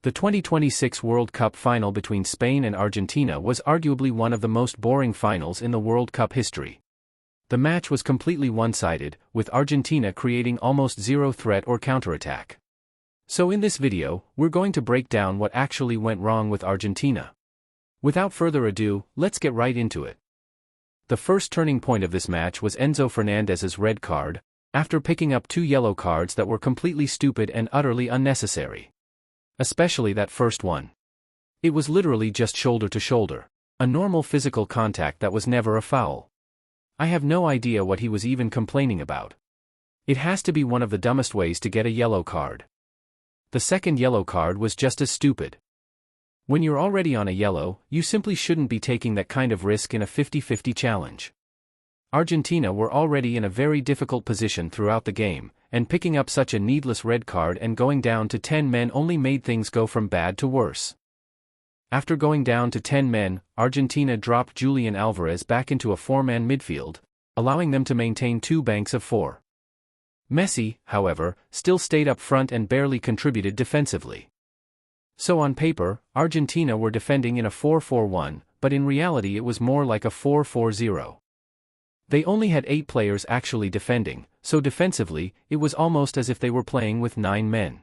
The 2026 World Cup final between Spain and Argentina was arguably one of the most boring finals in the World Cup history. The match was completely one-sided, with Argentina creating almost zero threat or counterattack. So in this video, we're going to break down what actually went wrong with Argentina. Without further ado, let's get right into it. The first turning point of this match was Enzo Fernandez's red card, after picking up 2 yellow cards that were completely stupid and utterly unnecessary. Especially that first one. It was literally just shoulder to shoulder, a normal physical contact that was never a foul. I have no idea what he was even complaining about. It has to be one of the dumbest ways to get a yellow card. The second yellow card was just as stupid. When you're already on a yellow, you simply shouldn't be taking that kind of risk in a 50-50 challenge. Argentina were already in a very difficult position throughout the game, and picking up such a needless red card and going down to 10 men only made things go from bad to worse. After going down to 10 men, Argentina dropped Julian Alvarez back into a 4-man midfield, allowing them to maintain 2 banks of 4. Messi, however, still stayed up front and barely contributed defensively. So on paper, Argentina were defending in a 4-4-1, but in reality it was more like a 4-4-0. They only had 8 players actually defending, so defensively, it was almost as if they were playing with 9 men.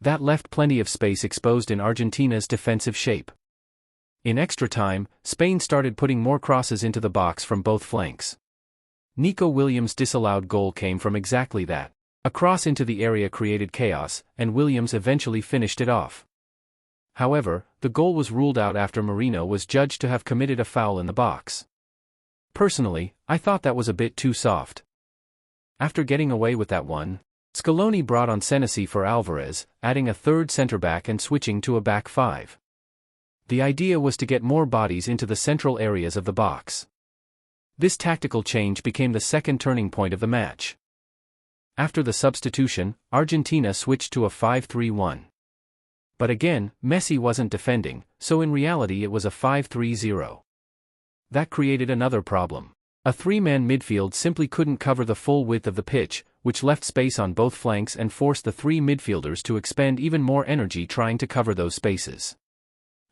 That left plenty of space exposed in Argentina's defensive shape. In extra time, Spain started putting more crosses into the box from both flanks. Nico Williams' disallowed goal came from exactly that. A cross into the area created chaos, and Williams eventually finished it off. However, the goal was ruled out after Merino was judged to have committed a foul in the box. Personally, I thought that was a bit too soft. After getting away with that one, Scaloni brought on Senesi for Alvarez, adding a third centre-back and switching to a back 5. The idea was to get more bodies into the central areas of the box. This tactical change became the second turning point of the match. After the substitution, Argentina switched to a 5-3-1. But again, Messi wasn't defending, so in reality it was a 5-3-0. That created another problem. A 3-man midfield simply couldn't cover the full width of the pitch, which left space on both flanks and forced the 3 midfielders to expend even more energy trying to cover those spaces.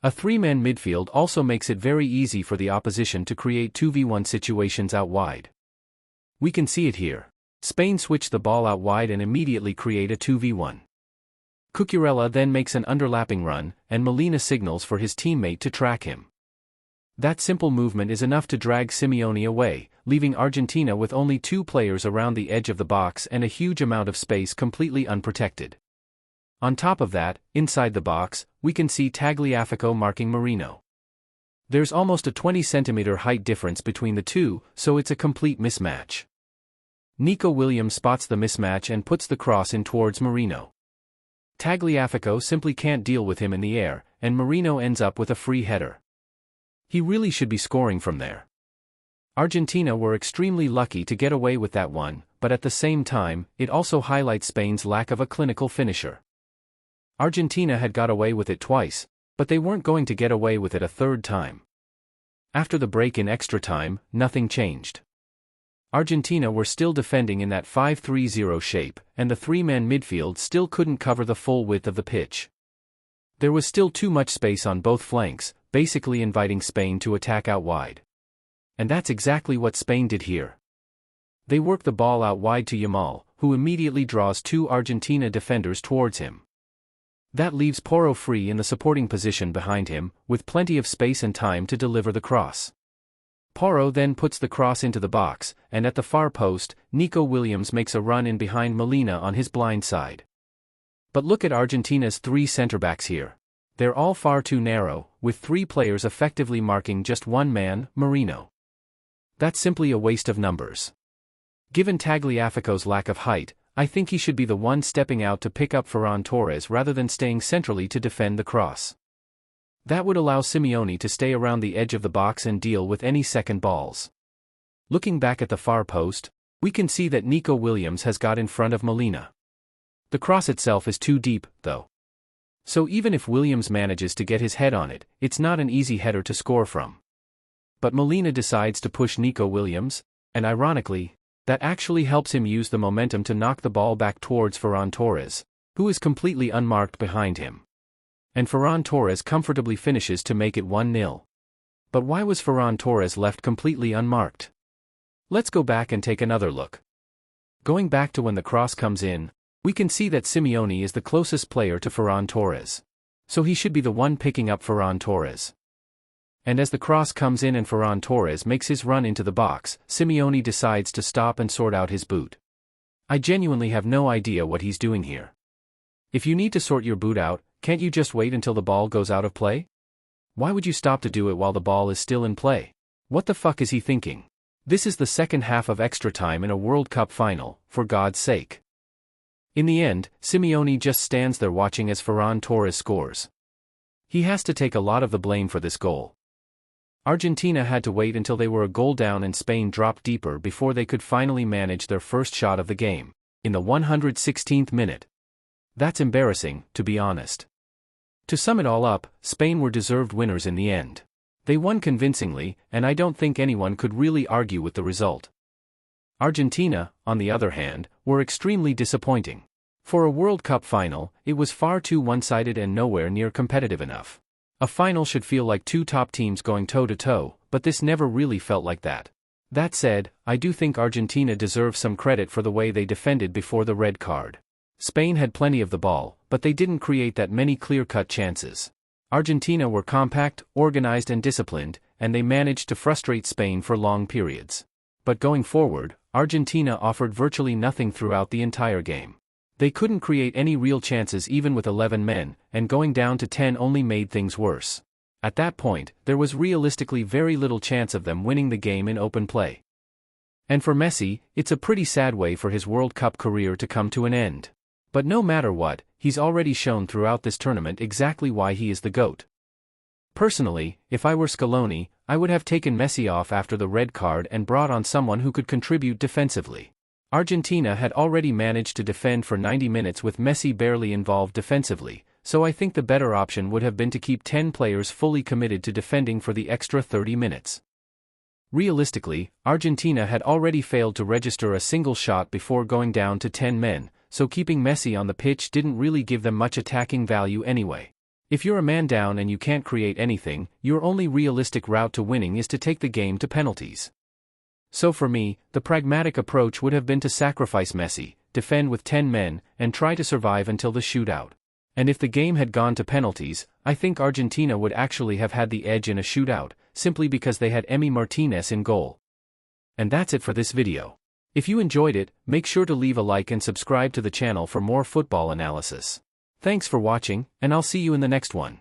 A 3-man midfield also makes it very easy for the opposition to create 2v1 situations out wide. We can see it here. Spain switch the ball out wide and immediately create a 2v1. Cucurella then makes an underlapping run, and Molina signals for his teammate to track him. That simple movement is enough to drag Simeone away, leaving Argentina with only 2 players around the edge of the box and a huge amount of space completely unprotected. On top of that, inside the box, we can see Tagliafico marking Merino. There's almost a 20-centimeter height difference between the two, so it's a complete mismatch. Nico Williams spots the mismatch and puts the cross in towards Merino. Tagliafico simply can't deal with him in the air, and Merino ends up with a free header. He really should be scoring from there. Argentina were extremely lucky to get away with that one, but at the same time, it also highlights Spain's lack of a clinical finisher. Argentina had got away with it twice, but they weren't going to get away with it a third time. After the break in extra time, nothing changed. Argentina were still defending in that 5-3-0 shape, and the 3-man midfield still couldn't cover the full width of the pitch. There was still too much space on both flanks, basically inviting Spain to attack out wide. And that's exactly what Spain did here. They work the ball out wide to Yamal, who immediately draws 2 Argentina defenders towards him. That leaves Porro free in the supporting position behind him, with plenty of space and time to deliver the cross. Porro then puts the cross into the box, and at the far post, Nico Williams makes a run in behind Molina on his blind side. But look at Argentina's 3 centre-backs here. They're all far too narrow, with 3 players effectively marking just 1 man, Merino. That's simply a waste of numbers. Given Tagliafico's lack of height, I think he should be the one stepping out to pick up Ferran Torres rather than staying centrally to defend the cross. That would allow Simeone to stay around the edge of the box and deal with any second balls. Looking back at the far post, we can see that Nico Williams has got in front of Molina. The cross itself is too deep, though. So even if Williams manages to get his head on it, it's not an easy header to score from. But Molina decides to push Nico Williams, and ironically, that actually helps him use the momentum to knock the ball back towards Ferran Torres, who is completely unmarked behind him. and Ferran Torres comfortably finishes to make it 1-0. But why was Ferran Torres left completely unmarked? Let's go back and take another look. Going back to when the cross comes in, we can see that Simeone is the closest player to Ferran Torres. So he should be the one picking up Ferran Torres. And as the cross comes in and Ferran Torres makes his run into the box, Simeone decides to stop and sort out his boot. I genuinely have no idea what he's doing here. If you need to sort your boot out, can't you just wait until the ball goes out of play? Why would you stop to do it while the ball is still in play? What the fuck is he thinking? This is the second half of extra time in a World Cup final, for God's sake. In the end, Simeone just stands there watching as Ferran Torres scores. He has to take a lot of the blame for this goal. Argentina had to wait until they were a goal down and Spain dropped deeper before they could finally manage their first shot of the game, in the 116th minute. That's embarrassing, to be honest. To sum it all up, Spain were deserved winners in the end. They won convincingly, and I don't think anyone could really argue with the result. Argentina, on the other hand, were extremely disappointing. For a World Cup final, it was far too one-sided and nowhere near competitive enough. A final should feel like two top teams going toe-to-toe, but this never really felt like that. That said, I do think Argentina deserves some credit for the way they defended before the red card. Spain had plenty of the ball, but they didn't create that many clear-cut chances. Argentina were compact, organized and disciplined, and they managed to frustrate Spain for long periods. But going forward, Argentina offered virtually nothing throughout the entire game. They couldn't create any real chances even with 11 men, and going down to 10 only made things worse. At that point, there was realistically very little chance of them winning the game in open play. And for Messi, it's a pretty sad way for his World Cup career to come to an end. But no matter what, he's already shown throughout this tournament exactly why he is the GOAT. Personally, if I were Scaloni, I would have taken Messi off after the red card and brought on someone who could contribute defensively. Argentina had already managed to defend for 90 minutes with Messi barely involved defensively, so I think the better option would have been to keep 10 players fully committed to defending for the extra 30 minutes. Realistically, Argentina had already failed to register a single shot before going down to 10 men, so keeping Messi on the pitch didn't really give them much attacking value anyway. If you're a man down and you can't create anything, your only realistic route to winning is to take the game to penalties. So for me, the pragmatic approach would have been to sacrifice Messi, defend with 10 men, and try to survive until the shootout. And if the game had gone to penalties, I think Argentina would actually have had the edge in a shootout, simply because they had Emi Martinez in goal. And that's it for this video. If you enjoyed it, make sure to leave a like and subscribe to the channel for more football analysis. Thanks for watching, and I'll see you in the next one.